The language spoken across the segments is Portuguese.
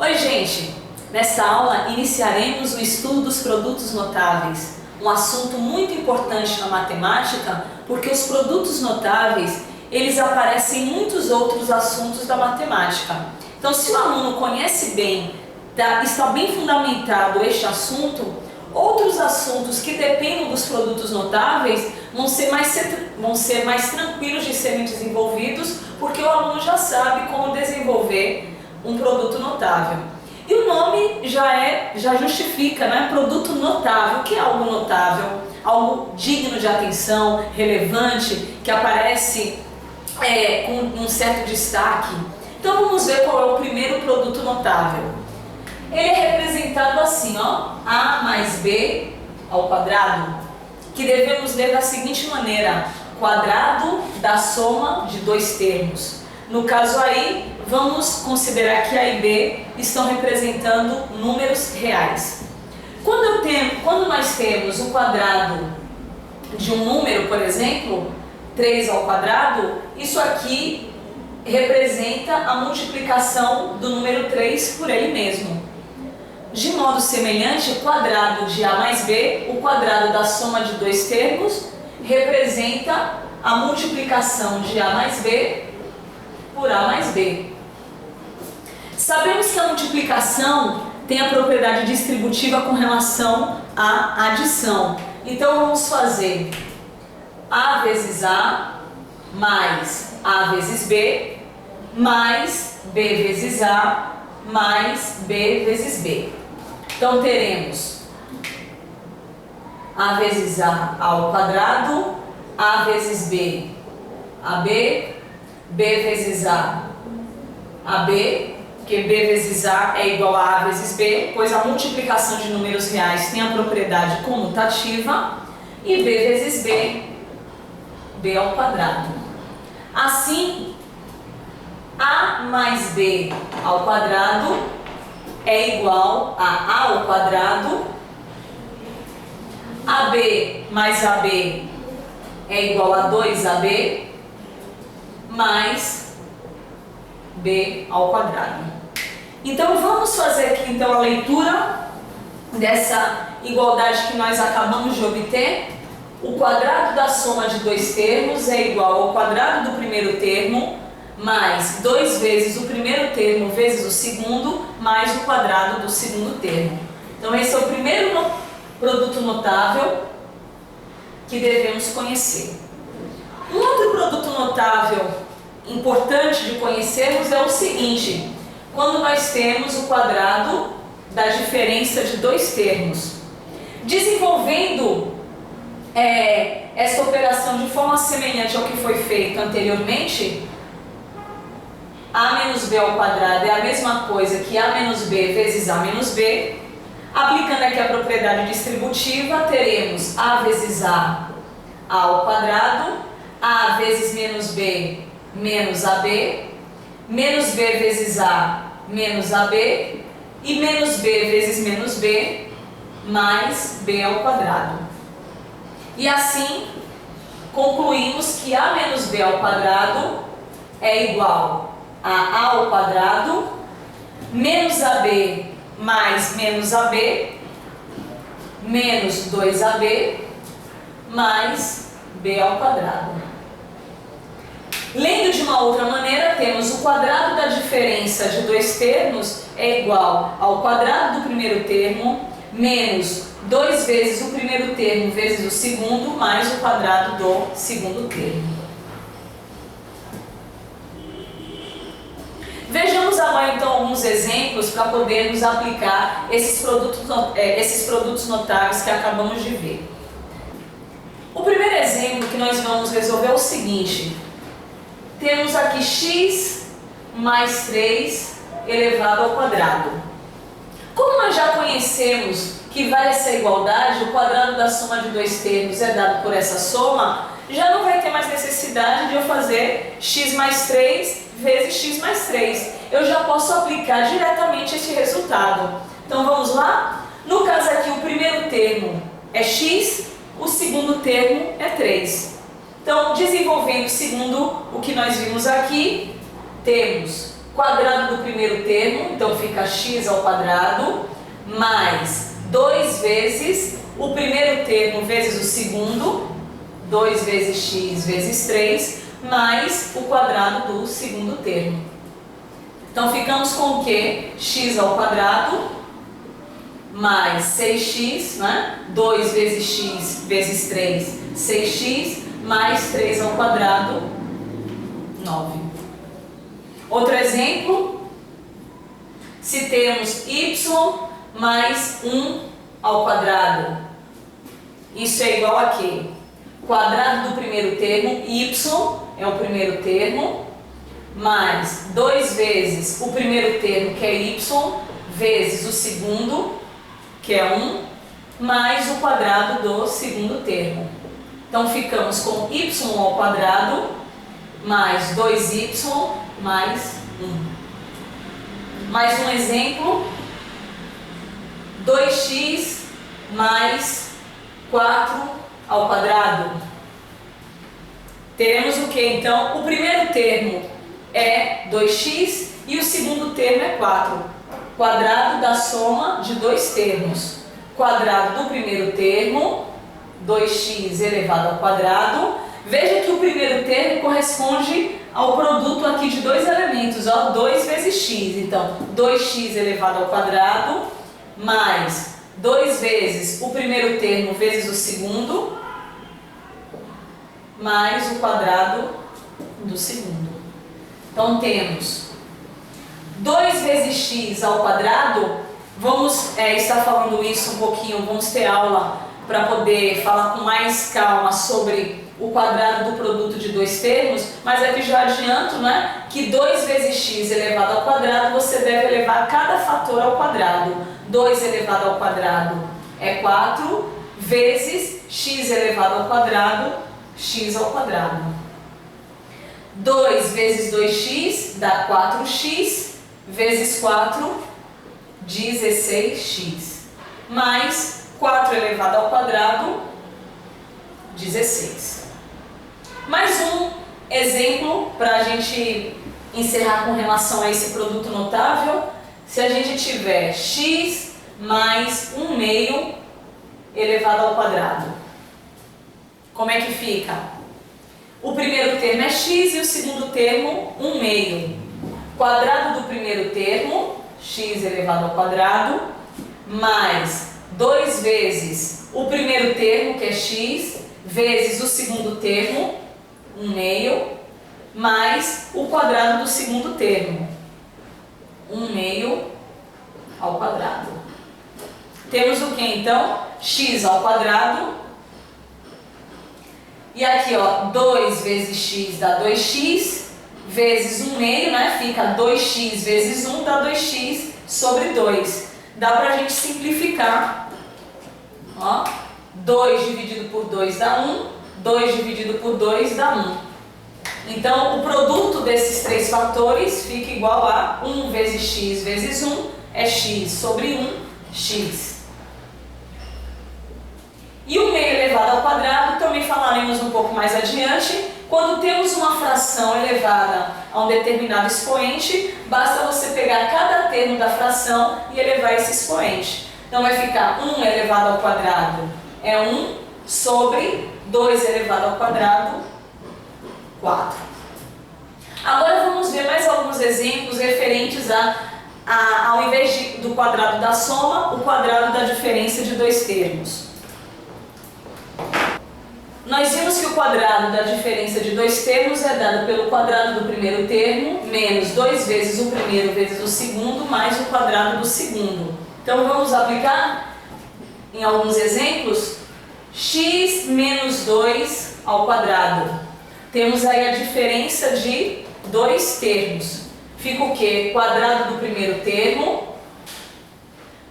Oi, gente! Nesta aula iniciaremos o estudo dos produtos notáveis, um assunto muito importante na matemática, porque os produtos notáveis, eles aparecem em muitos outros assuntos da matemática. Então, se o aluno conhece bem, está bem fundamentado este assunto, outros assuntos que dependem dos produtos notáveis vão ser mais tranquilos de serem desenvolvidos, porque o aluno já sabe como desenvolver um produto notável. E o nome já justifica, né? Produto notável. O que é algo notável? Algo digno de atenção, relevante, que aparece com um certo destaque. Então vamos ver qual é o primeiro produto notável. Ele é representado assim, ó, A mais B ao quadrado, que devemos ler da seguinte maneira: quadrado da soma de dois termos. No caso aí, vamos considerar que A e B estão representando números reais. Quando nós temos o quadrado de um número, por exemplo, 3 ao quadrado, isso aqui representa a multiplicação do número 3 por ele mesmo. De modo semelhante, o quadrado de A mais B, o quadrado da soma de dois termos, representa a multiplicação de A mais B por A mais B. Sabemos que a multiplicação tem a propriedade distributiva com relação à adição. Então vamos fazer A vezes A mais A vezes B mais B vezes A mais B vezes B. Então teremos A vezes A ao quadrado, A vezes B, AB, B vezes A, AB, porque B vezes A é igual a A vezes B, pois a multiplicação de números reais tem a propriedade comutativa, e B vezes B, B ao quadrado. Assim, A mais B ao quadrado é igual a A ao quadrado, AB mais AB é igual a 2AB, mais B ao quadrado. Então vamos fazer aqui a leitura dessa igualdade que nós acabamos de obter. O quadrado da soma de dois termos é igual ao quadrado do primeiro termo, mais 2 vezes o primeiro termo vezes o segundo, mais o quadrado do segundo termo. Então esse é o primeiro produto notável que devemos conhecer. Um outro produto notável importante de conhecermos é o seguinte: quando nós temos o quadrado da diferença de dois termos. Desenvolvendo essa operação de forma semelhante ao que foi feito anteriormente, A menos B ao quadrado é a mesma coisa que A menos B vezes A menos B. Aplicando aqui a propriedade distributiva, teremos A vezes A ao quadrado, A vezes menos B menos AB, menos B vezes A menos AB, e menos B vezes menos B mais B ao quadrado. E assim, concluímos que A menos B ao quadrado é igual a A ao quadrado, menos AB mais menos AB, menos 2AB, mais B ao quadrado. Lendo de uma outra maneira, temos o quadrado da diferença de dois termos é igual ao quadrado do primeiro termo, menos 2 vezes o primeiro termo vezes o segundo, mais o quadrado do segundo termo. Vejamos agora então alguns exemplos para podermos aplicar esses produtos notáveis que acabamos de ver. O primeiro exemplo que nós vamos resolver é o seguinte: temos aqui x mais 3 elevado ao quadrado. Como nós já conhecemos que vale essa igualdade, o quadrado da soma de dois termos é dado por essa soma, já não vai ter mais necessidade de eu fazer x mais 3 vezes x mais 3. Eu já posso aplicar diretamente esse resultado. Então vamos lá? No caso aqui, o primeiro termo é x, o segundo termo é 3. Então, desenvolvendo segundo o que nós vimos aqui, temos quadrado do primeiro termo, então fica x ao quadrado, mais 2 vezes o primeiro termo vezes o segundo, 2 vezes x vezes 3, mais o quadrado do segundo termo. Então ficamos com o quê? X ao quadrado mais 6x, né? 2 vezes x vezes 3, 6x, mais 3 ao quadrado, 9. Outro exemplo, se temos y mais 1 ao quadrado, isso é igual a quê? Quadrado do primeiro termo, y é o primeiro termo, mais 2 vezes o primeiro termo, que é y, vezes o segundo, que é 1, mais o quadrado do segundo termo. Então ficamos com y ao quadrado, mais 2y, mais 1. Mais um exemplo, 2x mais 4 ao quadrado. Teremos o que então? O primeiro termo é 2x e o segundo termo é 4. Quadrado da soma de dois termos. Quadrado do primeiro termo, 2x elevado ao quadrado. Veja que o primeiro termo corresponde ao produto aqui de dois elementos, ó, 2 vezes x. Então, 2x elevado ao quadrado, mais 2 vezes o primeiro termo vezes o segundo, mais o quadrado do segundo. Então, temos 2 vezes x ao quadrado. Vamos estar falando isso um pouquinho, vamos ter aula para poder falar com mais calma sobre o quadrado do produto de dois termos, mas aqui já adianto, né, que 2 vezes x elevado ao quadrado, você deve elevar cada fator ao quadrado. 2 elevado ao quadrado é 4, vezes x elevado ao quadrado, x ao quadrado. 2 vezes 2x dá 4x, vezes 4, 16x, mais 4 elevado ao quadrado, 16. Mais um exemplo para a gente encerrar com relação a esse produto notável. Se a gente tiver x mais 1/2 elevado ao quadrado, como é que fica? O primeiro termo é x e o segundo termo 1/2. Quadrado do primeiro termo, x elevado ao quadrado, mais 2 vezes o primeiro termo, que é x, vezes o segundo termo, 1/2, mais o quadrado do segundo termo, 1/2 ao quadrado. Temos o que então? X ao quadrado. E aqui, ó, 2 vezes x dá 2x, vezes 1/2, né? Fica 2x vezes 1 dá 2x sobre 2. Dá pra gente simplificar. Ó, 2 dividido por 2 dá 1. 2 dividido por 2 dá 1. Então, o produto desses três fatores fica igual a 1 vezes x vezes 1, é x sobre 1, x. E o meio elevado ao quadrado, também falaremos um pouco mais adiante. Quando temos uma fração elevada a um determinado expoente, basta você pegar cada termo da fração e elevar esse expoente. Então, vai ficar 1 elevado ao quadrado é 1 sobre 2 elevado ao quadrado, 4. Agora vamos ver mais alguns exemplos referentes ao invés do quadrado da soma, o quadrado da diferença de dois termos. Nós vimos que o quadrado da diferença de dois termos é dado pelo quadrado do primeiro termo, menos 2 vezes o primeiro vezes o segundo, mais o quadrado do segundo. Então vamos aplicar em alguns exemplos. X menos 2 ao quadrado. Temos aí a diferença de dois termos. Fica o quê? Quadrado do primeiro termo,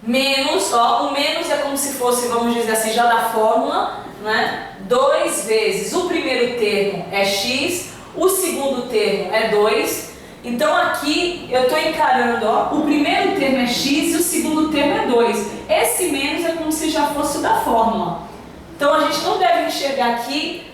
menos, ó, o menos é como se fosse, vamos dizer assim, já da fórmula, né? 2 vezes o primeiro termo é x, o segundo termo é 2. Então aqui eu estou encarando, ó, o primeiro termo é x e o segundo termo é 2. Esse menos é como se já fosse da fórmula. Então a gente não deve enxergar aqui,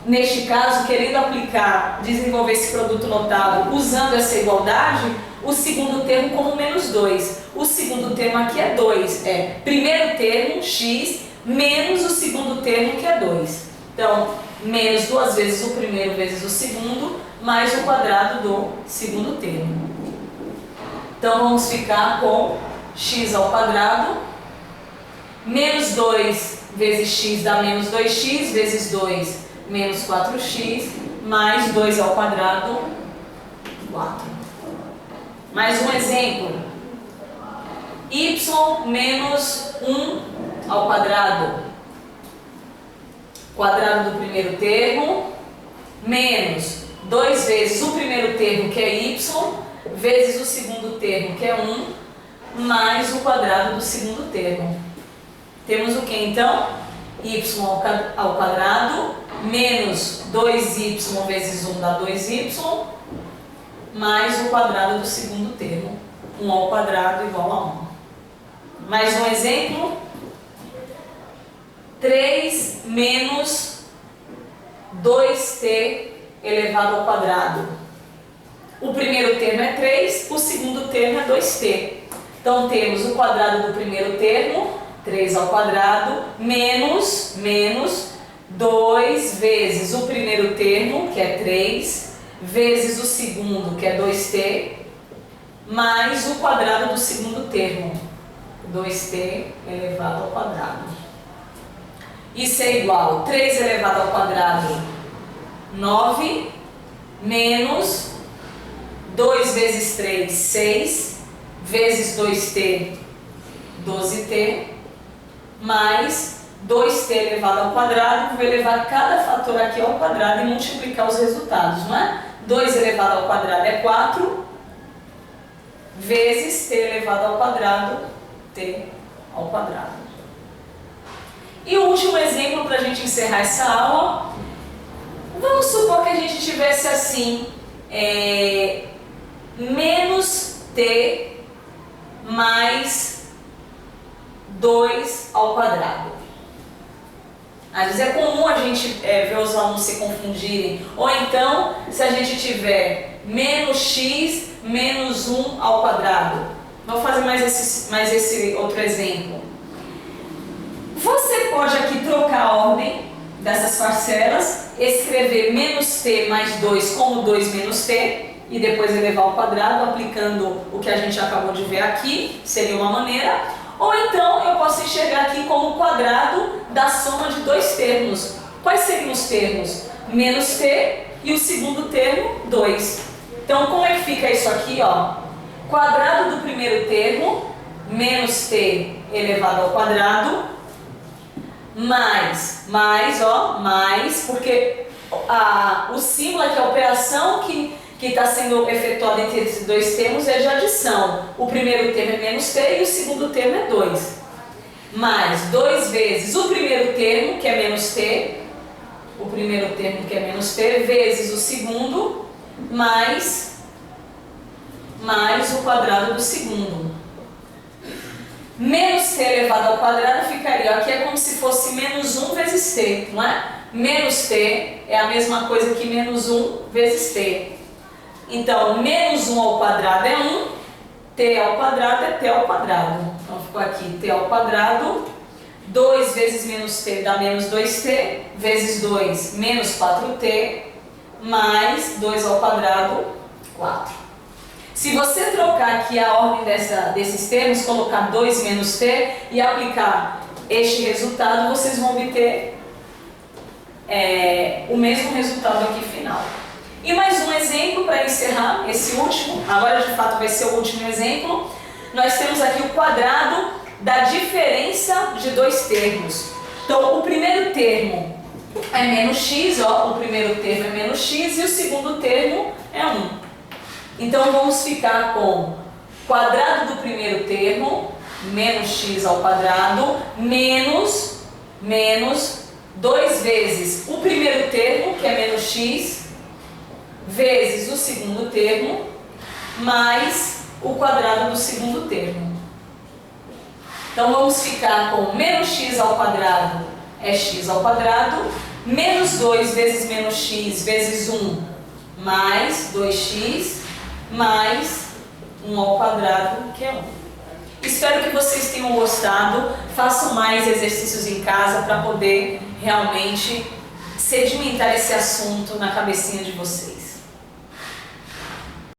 neste caso, querendo aplicar, desenvolver esse produto notável usando essa igualdade, o segundo termo como menos 2. O segundo termo aqui é 2, é primeiro termo, x, menos o segundo termo, que é 2. Então, menos duas vezes o primeiro vezes o segundo, mais o quadrado do segundo termo. Então, vamos ficar com x ao quadrado, menos 2 vezes x dá menos 2x, vezes 2, menos 4x, mais 2 ao quadrado, 4. Mais um exemplo. Y menos 1 ao quadrado. Quadrado do primeiro termo, menos 2 vezes o primeiro termo, que é y, vezes o segundo termo, que é 1, mais o quadrado do segundo termo. Temos o que então? Y ao quadrado, menos 2y vezes 1 dá 2y, mais o quadrado do segundo termo. 1 ao quadrado igual a 1. Mais um exemplo. 3 menos 2t elevado ao quadrado. O primeiro termo é 3, o segundo termo é 2t. Então temos o quadrado do primeiro termo, 3 ao quadrado, menos 2 vezes o primeiro termo, que é 3, vezes o segundo, que é 2t, mais o quadrado do segundo termo, 2t elevado ao quadrado. Isso é igual a 3 elevado ao quadrado, 9, menos 2 vezes 3, 6, vezes 2t, 12t, mais 2t elevado ao quadrado. Vou elevar cada fator aqui ao quadrado e multiplicar os resultados, não é? 2 elevado ao quadrado é 4, vezes t elevado ao quadrado, t ao quadrado. E o último exemplo para a gente encerrar essa aula, vamos supor que a gente tivesse assim, menos t mais 2 ao quadrado. Às vezes é comum a gente ver os alunos se confundirem. Ou então, se a gente tiver menos x menos 1 ao quadrado. Vou fazer mais esse outro exemplo. Você pode aqui trocar a ordem dessas parcelas, escrever menos t mais 2 como 2 menos t, e depois elevar ao quadrado, aplicando o que a gente acabou de ver aqui, seria uma maneira. Ou então eu posso enxergar aqui como o quadrado da soma de dois termos. Quais seriam os termos? Menos t e o segundo termo, 2. Então como é que fica isso aqui? Ó? Quadrado do primeiro termo, menos t elevado ao quadrado, mais, porque o símbolo aqui, a operação que está sendo efetuada entre esses dois termos é de adição. O primeiro termo é menos t e o segundo termo é 2. Mais 2 vezes o primeiro termo, que é menos t, vezes o segundo, mais o quadrado do segundo. Menos t elevado ao quadrado ficaria, aqui é como se fosse menos 1 vezes t, não é? Menos t é a mesma coisa que menos 1 vezes t. Então, menos 1 ao quadrado é 1, t ao quadrado é t ao quadrado. Então, ficou aqui t ao quadrado, 2 vezes menos t dá menos 2t, vezes 2, menos 4t, mais 2 ao quadrado, 4. Se você trocar aqui a ordem desses termos, colocar 2 menos t e aplicar este resultado, vocês vão obter o mesmo resultado aqui final. E mais um exemplo para encerrar esse último, agora de fato vai ser o último exemplo. Nós temos aqui o quadrado da diferença de dois termos. Então o primeiro termo é menos x, o primeiro termo é menos x e o segundo termo é 1. Então vamos ficar com quadrado do primeiro termo, menos x ao quadrado, menos 2 vezes o primeiro termo, que é menos x, vezes o segundo termo, mais o quadrado do segundo termo. Então vamos ficar com menos x ao quadrado é x ao quadrado, menos 2 vezes menos x vezes 1, mais 2x, mais 1 ao quadrado, que é 1. Espero que vocês tenham gostado, façam mais exercícios em casa para poder realmente sedimentar esse assunto na cabecinha de vocês.